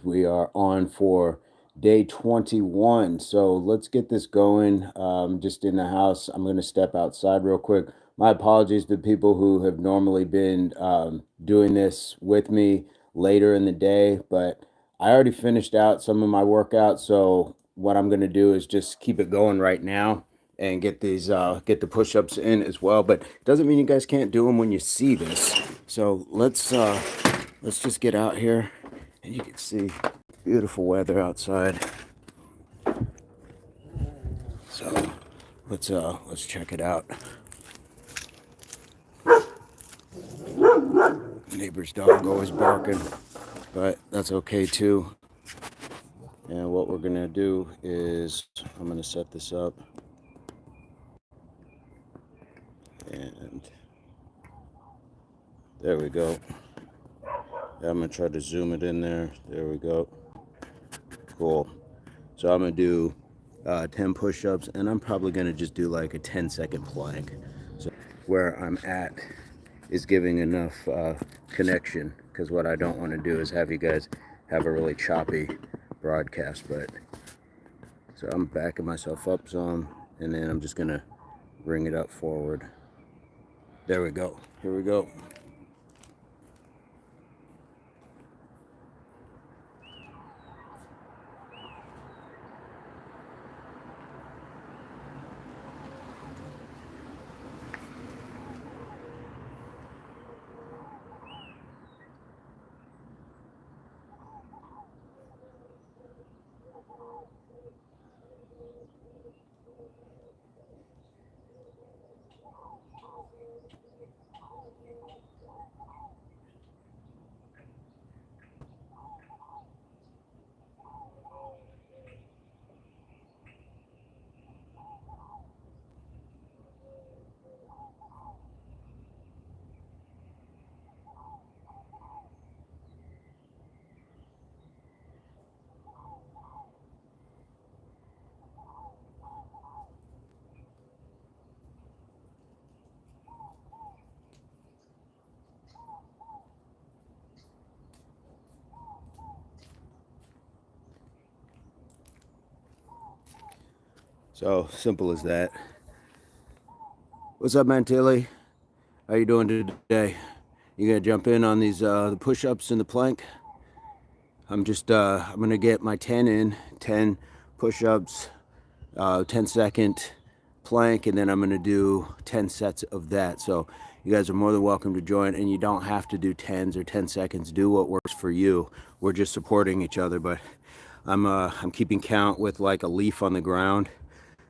we are on for day 21. So let's get this going. Just in the house, I'm going to step outside real quick. My apologies to people who have normally been doing this with me later in the day, but I already finished out some of my workouts. So what I'm going to do is just keep it going right now and get these get the push-ups in as well. But it doesn't mean you guys can't do them when you see this. So let's just get out here, and you can see beautiful weather outside. So let's check it out. Neighbor's dog always barking, but that's okay too. And what we're gonna do is I'm gonna set this up, and there we go. I'm gonna try to zoom it in there. There we go. Cool. So I'm gonna do 10 push-ups, and I'm probably gonna just do like a 10-second plank. So where I'm at is giving enough connection, because what I don't want to do is have you guys have a really choppy broadcast. But so I'm backing myself up some, and then I'm just gonna bring it up forward. There we go. Here we go. So simple as that. What's up, man, Tilly? How you doing today? You gonna jump in on these the push-ups and the plank? I'm gonna get my 10 in, 10 push-ups, 10-second plank, and then I'm gonna do 10 sets of that. So you guys are more than welcome to join, and you don't have to do 10s or 10 seconds. Do what works for you. We're just supporting each other, but I'm keeping count with like a leaf on the ground.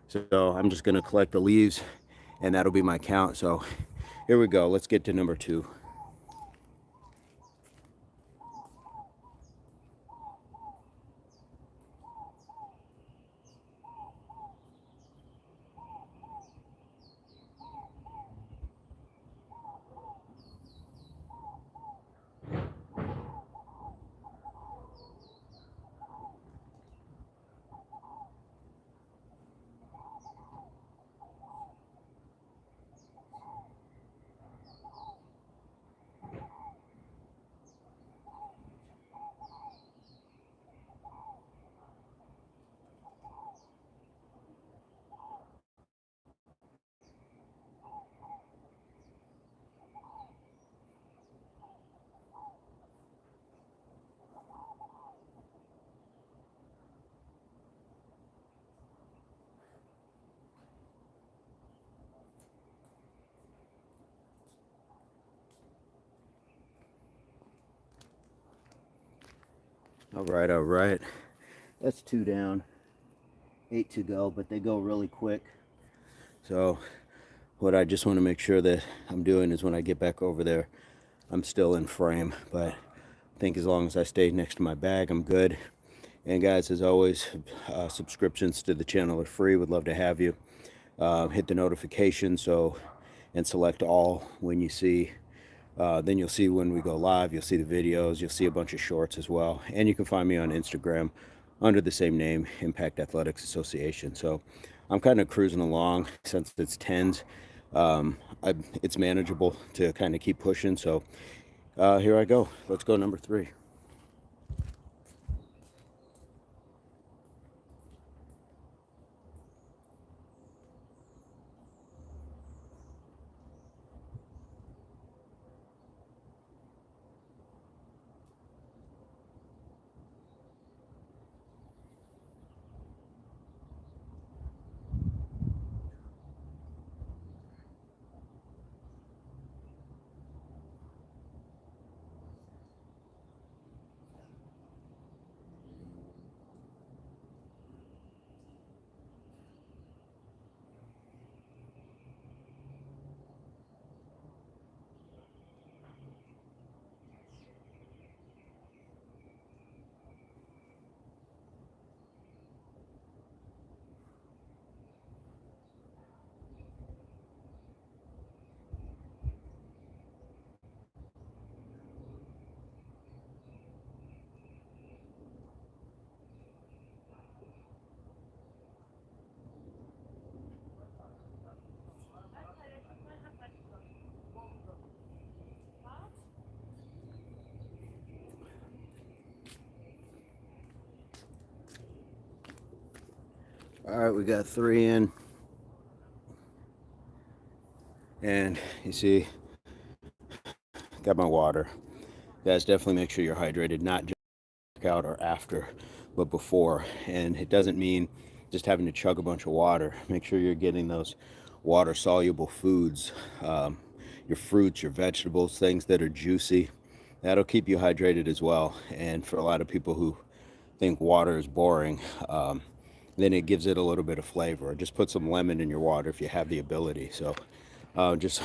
So I'm just gonna collect the leaves, and that'll be my count. So here we go. Let's get to number 2. All right. That's 2 down, 8 to go, but they go really quick. So what I just want to make sure that I'm doing is when I get back over there, I'm still in frame. But I think as long as I stay next to my bag, I'm good. And guys, as always, subscriptions to the channel are free. Would love to have you. Hit the notification and select all when you see. Then you'll see when we go live. You'll see the videos. You'll see a bunch of shorts as well. And you can find me on Instagram under the same name, Impact Athletics Association. So I'm kind of cruising along since it's 10s. It's manageable to kind of keep pushing. So here I go. Let's go number 3. All right, we got 3 in, and you see, got my water. Guys, definitely make sure you're hydrated, not just out or after, but before. And it doesn't mean just having to chug a bunch of water. Make sure you're getting those water soluble foods, your fruits, your vegetables, things that are juicy. That'll keep you hydrated as well. And for a lot of people who think water is boring, then it gives it a little bit of flavor. Just put some lemon in your water if you have the ability. So just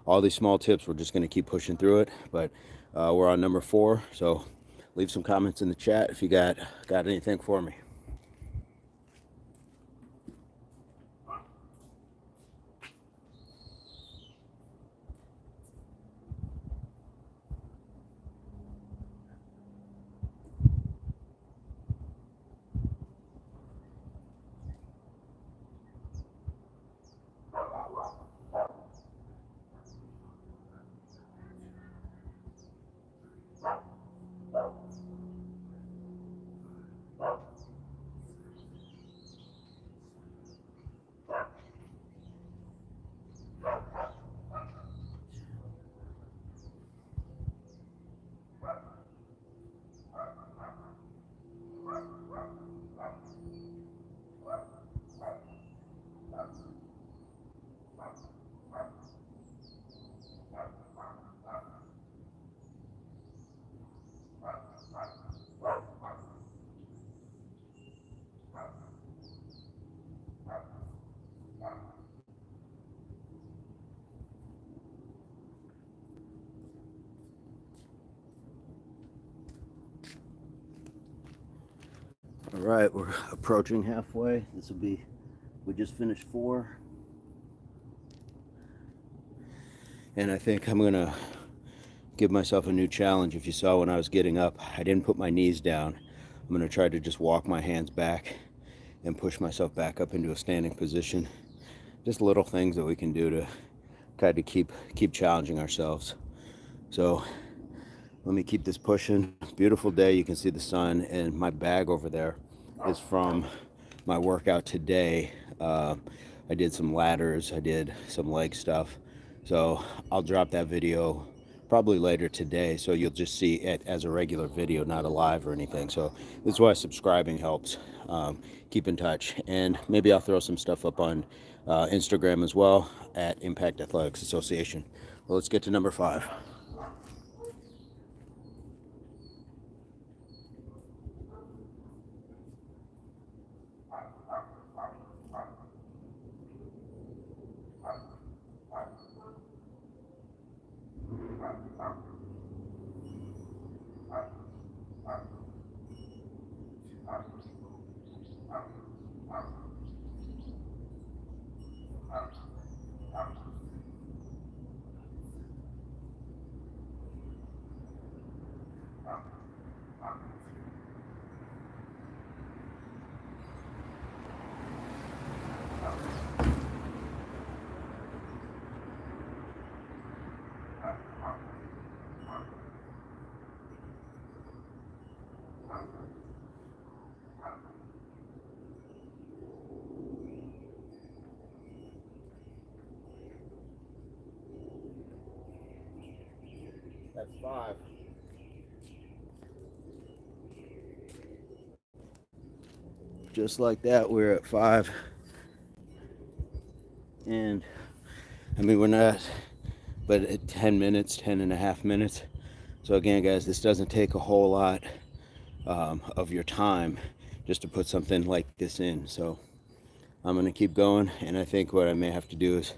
all these small tips, we're just going to keep pushing through it. But we're on number 4, so leave some comments in the chat if you got anything for me. All right, we're approaching halfway. This will be, we just finished 4. And I think I'm gonna give myself a new challenge. If you saw when I was getting up, I didn't put my knees down. I'm gonna try to just walk my hands back and push myself back up into a standing position. Just little things that we can do to try to keep challenging ourselves. So let me keep this pushing. Beautiful day, you can see the sun, and my bag over there is from my workout today. I did some ladders, I did some leg stuff. So I'll drop that video probably later today, so you'll just see it as a regular video, not a live or anything. So this is why subscribing helps. Keep in touch, and maybe I'll throw some stuff up on Instagram as well at Impact Athletics Association. Well, let's get to number 5. That's 5. Just like that, we're at 5. And I mean, we're not, but at 10 minutes, 10 and a half minutes. So again, guys, this doesn't take a whole lot of your time just to put something like this in. So I'm going to keep going. And I think what I may have to do is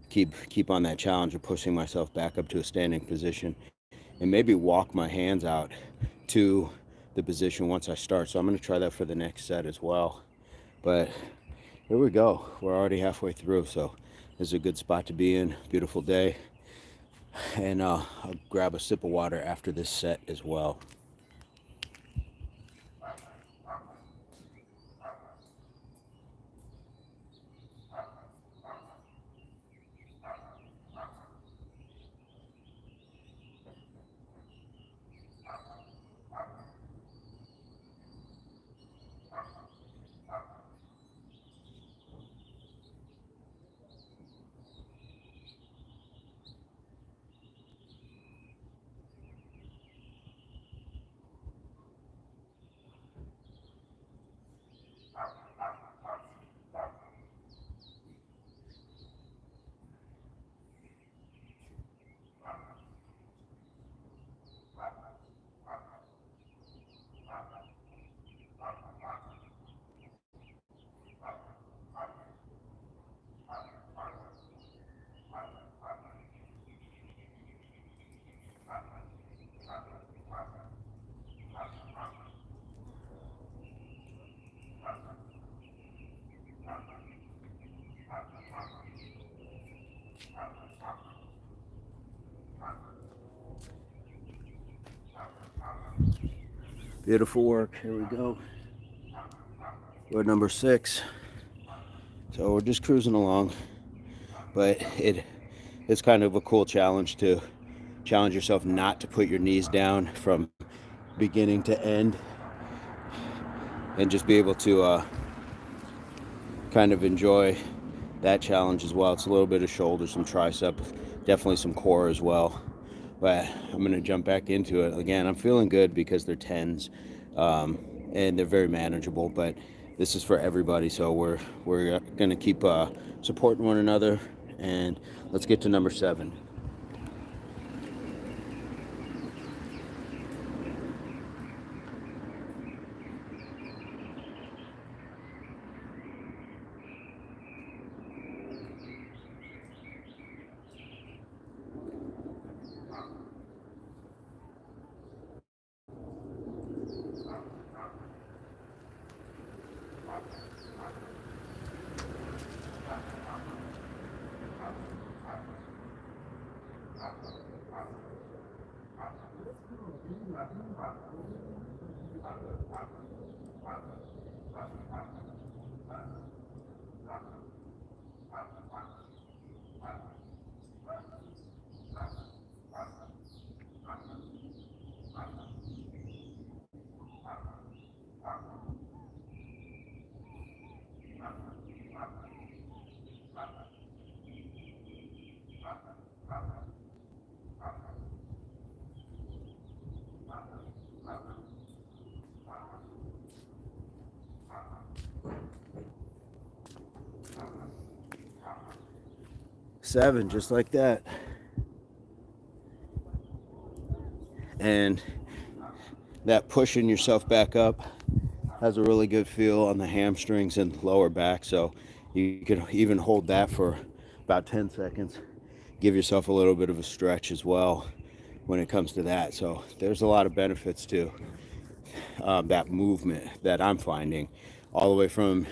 keep on that challenge of pushing myself back up to a standing position, and maybe walk my hands out to the position once I start. So I'm going to try that for the next set as well. But here we go. We're already halfway through, so this is a good spot to be in. Beautiful day. And I'll grab a sip of water after this set as well. Beautiful work. Here we go. We're at number 6. So we're just cruising along, but it's kind of a cool challenge to challenge yourself not to put your knees down from beginning to end, and just be able to kind of enjoy that challenge as well. It's a little bit of shoulder, some tricep, definitely some core as well. But I'm going to jump back into it. Again, I'm feeling good because they're 10s, and they're very manageable, but this is for everybody. So we're going to keep supporting one another, and let's get to number 7. Seven, just like that. And that pushing yourself back up has a really good feel on the hamstrings and lower back. So you can even hold that for about 10 seconds. Give yourself a little bit of a stretch as well when it comes to that. So there's a lot of benefits to that movement that I'm finding, all the way from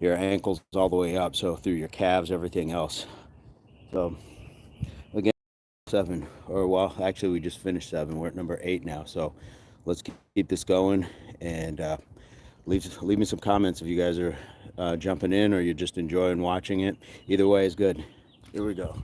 your ankles all the way up, so through your calves, everything else. So again, 7, or well, actually we just finished 7. We're at number 8 now. So let's keep this going, and leave me some comments if you guys are jumping in or you're just enjoying watching it. Either way is good. Here we go.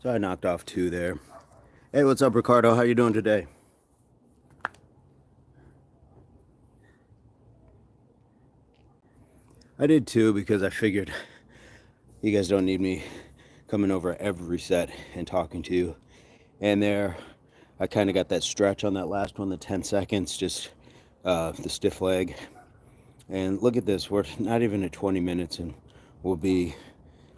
So I knocked off 2 there. Hey, what's up, Ricardo? How you doing today? I did 2 because I figured you guys don't need me coming over every set and talking to you. And there, I kind of got that stretch on that last one, the 10 seconds, just the stiff leg. And look at this, we're not even at 20 minutes and we'll be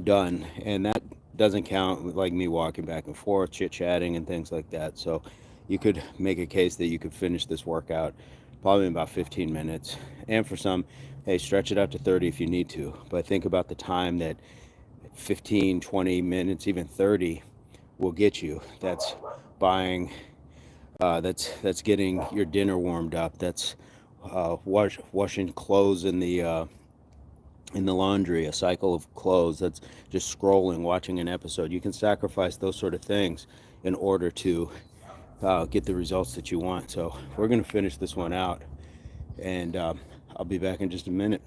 done. And that doesn't count like me walking back and forth, chit-chatting and things like that. So you could make a case that you could finish this workout probably in about 15 minutes. And for some, hey, stretch it out to 30 if you need to. But think about the time that 15, 20 minutes, even 30 will get you. That's buying, that's getting your dinner warmed up. That's washing clothes in the laundry, a cycle of clothes. That's just scrolling, watching an episode. You can sacrifice those sort of things in order to get the results that you want. So we're going to finish this one out, and I'll be back in just a minute.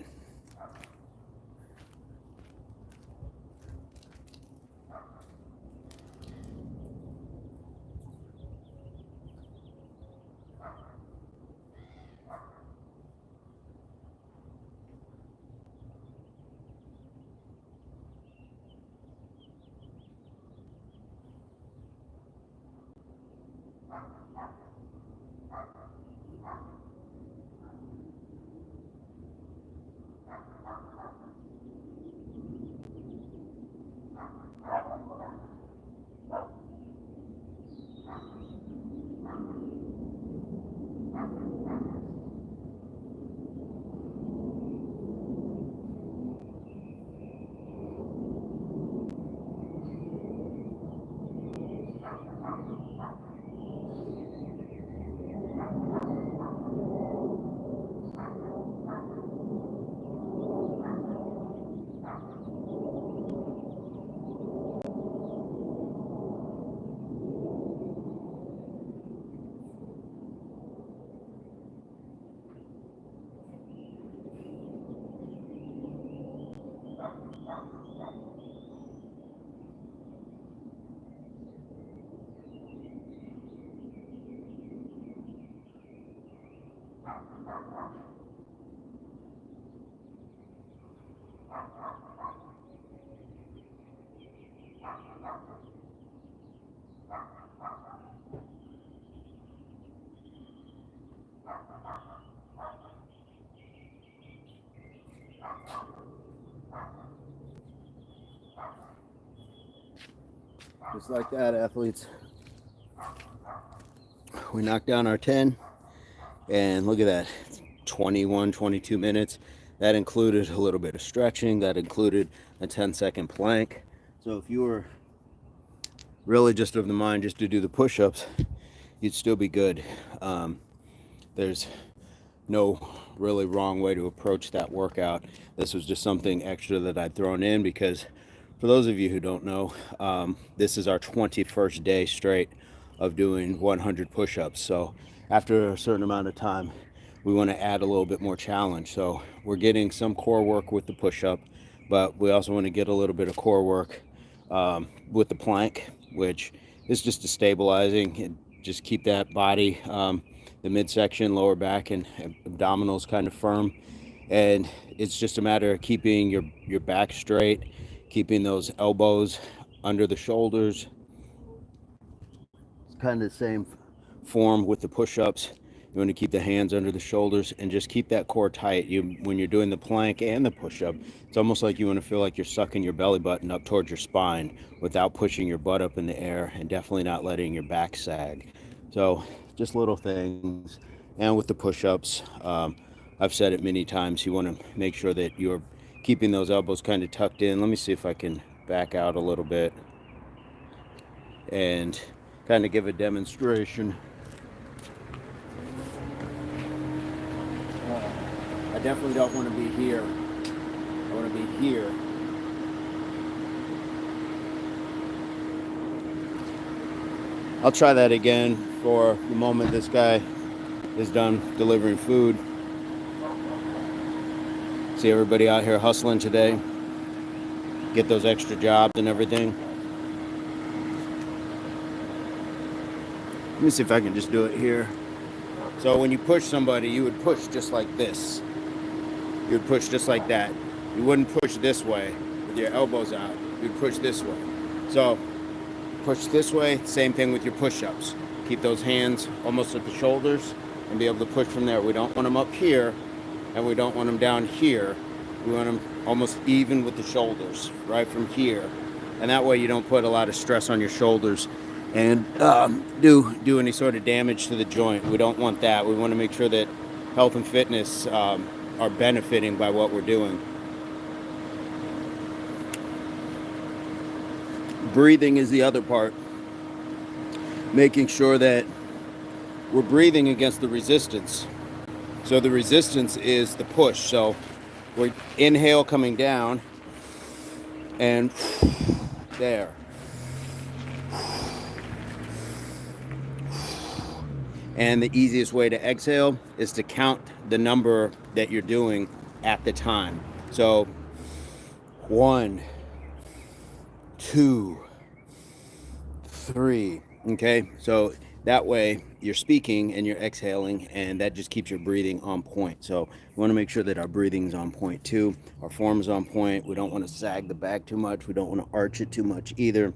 Just like that, athletes. We knocked down our 10, and look at that, 21, 22 minutes. That included a little bit of stretching. That included a 10-second plank. So if you were really just of the mind just to do the push-ups, you'd still be good. There's no really wrong way to approach that workout. This was just something extra that I'd thrown in because for those of you who don't know, this is our 21st day straight of doing 100 push-ups. So after a certain amount of time, we want to add a little bit more challenge. So we're getting some core work with the push-up, but we also want to get a little bit of core work with the plank, which is just a stabilizing and just keep that body, the midsection, lower back, and abdominals kind of firm. And it's just a matter of keeping your back straight, keeping those elbows under the shoulders. It's kind of the same form with the push-ups. You want to keep the hands under the shoulders and just keep that core tight. When you're doing the plank and the push-up, it's almost like you want to feel like you're sucking your belly button up towards your spine without pushing your butt up in the air, and definitely not letting your back sag. So just little things. And with the push-ups, I've said it many times, you want to make sure that you're keeping those elbows kind of tucked in. Let me see if I can back out a little bit and kind of give a demonstration. I definitely don't want to be here. I want to be here. I'll try that again for the moment this guy is done delivering food. See everybody out here hustling today. Get those extra jobs and everything. me see if I can just do it here. So when you push somebody, you would push just like this. You would push just like that. You wouldn't push this way with your elbows out. You'd push this way. So push this way, same thing with your push-ups. Keep those hands almost at the shoulders and be able to push from there. We don't want them up here and we don't want them down here. We want them almost even with the shoulders, right from here. And that way you don't put a lot of stress on your shoulders and do any sort of damage to the joint. We don't want that. We want to make sure that health and fitness are benefiting by what we're doing. Breathing is the other part. Making sure that we're breathing against the resistance. So the resistance is the push. So we inhale coming down and there. And the easiest way to exhale is to count the number that you're doing at the time. So 1, 2, 3. Okay, so that way you're speaking and you're exhaling, and that just keeps your breathing on point. So we want to make sure that our breathing is on point too. Our form is on point. We don't want to sag the back too much. We don't want to arch it too much either.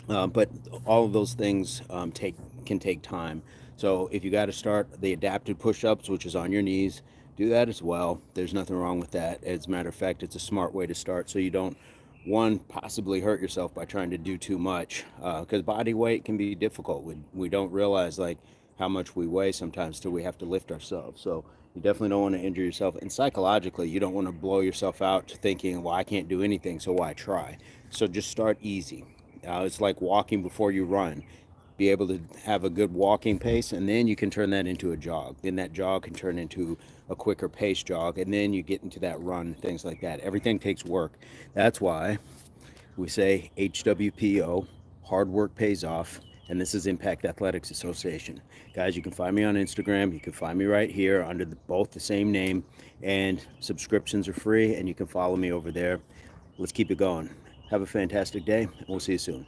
But all of those things can take time. So if you got to start the adapted push-ups, which is on your knees, do that as well. There's nothing wrong with that. As a matter of fact, it's a smart way to start so you don't, one, possibly hurt yourself by trying to do too much, because body weight can be difficult. We don't realize like how much we weigh sometimes till we have to lift ourselves. So you definitely don't want to injure yourself. And psychologically, you don't want to blow yourself out thinking, well, I can't do anything, so why try? So just start easy. It's like walking before you run. Be able to have a good walking pace, and then you can turn that into a jog. Then that jog can turn into a quicker pace jog, and then you get into that run, things like that. Everything takes work. That's why we say HWPO, hard work pays off, and this is Impact Athletics Association. Guys, you can find me on Instagram. You can find me right here under both the same name, and subscriptions are free, and you can follow me over there. Let's keep it going. Have a fantastic day, and we'll see you soon.